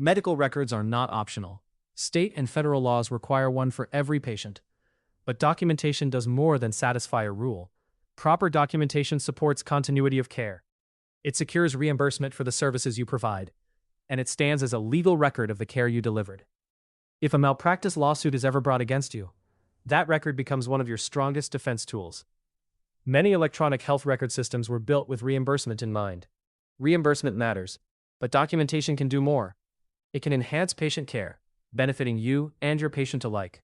Medical records are not optional. State and federal laws require one for every patient. But documentation does more than satisfy a rule. Proper documentation supports continuity of care. It secures reimbursement for the services you provide, and it stands as a legal record of the care you delivered. If a malpractice lawsuit is ever brought against you, that record becomes one of your strongest defense tools. Many electronic health record systems were built with reimbursement in mind. Reimbursement matters, but documentation can do more. It can enhance patient care, benefiting you and your patient alike.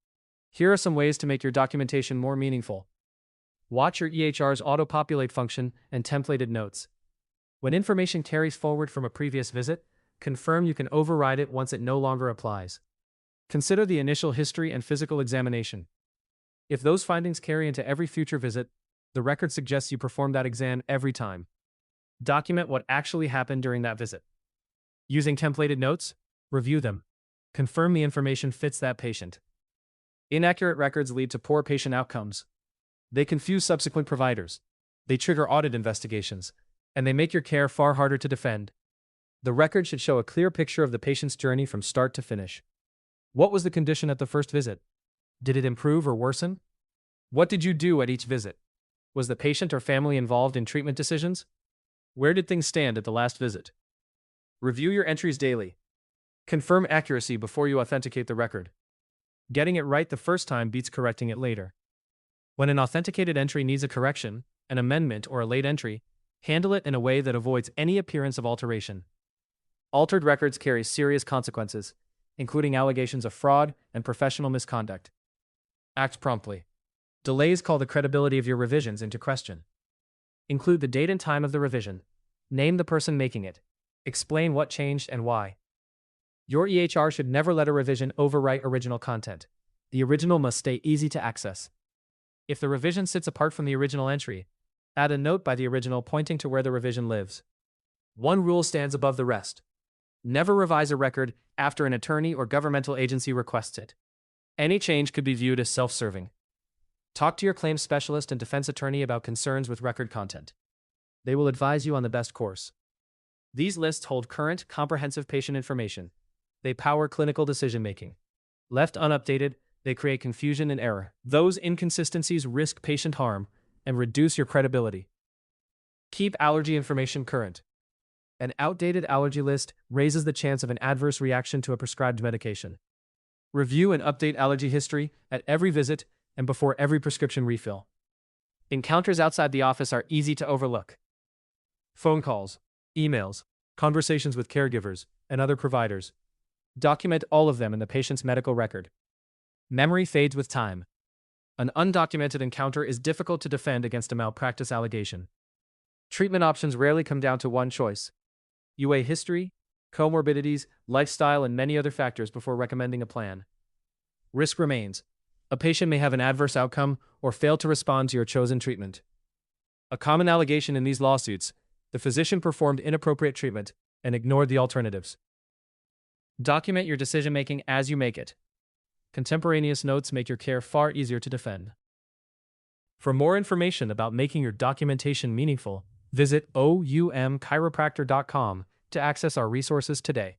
Here are some ways to make your documentation more meaningful. Watch your EHR's auto-populate function and templated notes. When information carries forward from a previous visit, confirm you can override it once it no longer applies. Consider the initial history and physical examination. If those findings carry into every future visit, the record suggests you perform that exam every time. Document what actually happened during that visit. Using templated notes, review them. Confirm the information fits that patient. Inaccurate records lead to poor patient outcomes. They confuse subsequent providers. They trigger audit investigations, and they make your care far harder to defend. The record should show a clear picture of the patient's journey from start to finish. What was the condition at the first visit? Did it improve or worsen? What did you do at each visit? Was the patient or family involved in treatment decisions? Where did things stand at the last visit? Review your entries daily. Confirm accuracy before you authenticate the record. Getting it right the first time beats correcting it later. When an authenticated entry needs a correction, an amendment, or a late entry, handle it in a way that avoids any appearance of alteration. Altered records carry serious consequences, including allegations of fraud and professional misconduct. Act promptly. Delays call the credibility of your revisions into question. Include the date and time of the revision. Name the person making it. Explain what changed and why. Your EHR should never let a revision overwrite original content. The original must stay easy to access. If the revision sits apart from the original entry, add a note by the original pointing to where the revision lives. One rule stands above the rest. Never revise a record after an attorney or governmental agency requests it. Any change could be viewed as self-serving. Talk to your claims specialist and defense attorney about concerns with record content. They will advise you on the best course. These lists hold current, comprehensive patient information. They power clinical decision-making. Left unupdated, they create confusion and error. Those inconsistencies risk patient harm and reduce your credibility. Keep allergy information current. An outdated allergy list raises the chance of an adverse reaction to a prescribed medication. Review and update allergy history at every visit and before every prescription refill. Encounters outside the office are easy to overlook. Phone calls, emails, conversations with caregivers, and other providers. Document all of them in the patient's medical record. Memory fades with time. An undocumented encounter is difficult to defend against a malpractice allegation. Treatment options rarely come down to one choice. You weigh history, comorbidities, lifestyle, and many other factors before recommending a plan. Risk remains. A patient may have an adverse outcome or fail to respond to your chosen treatment. A common allegation in these lawsuits: the physician performed inappropriate treatment and ignored the alternatives. Document your decision-making as you make it. Contemporaneous notes make your care far easier to defend. For more information about making your documentation meaningful, visit OUMChiropractor.com to access our resources today.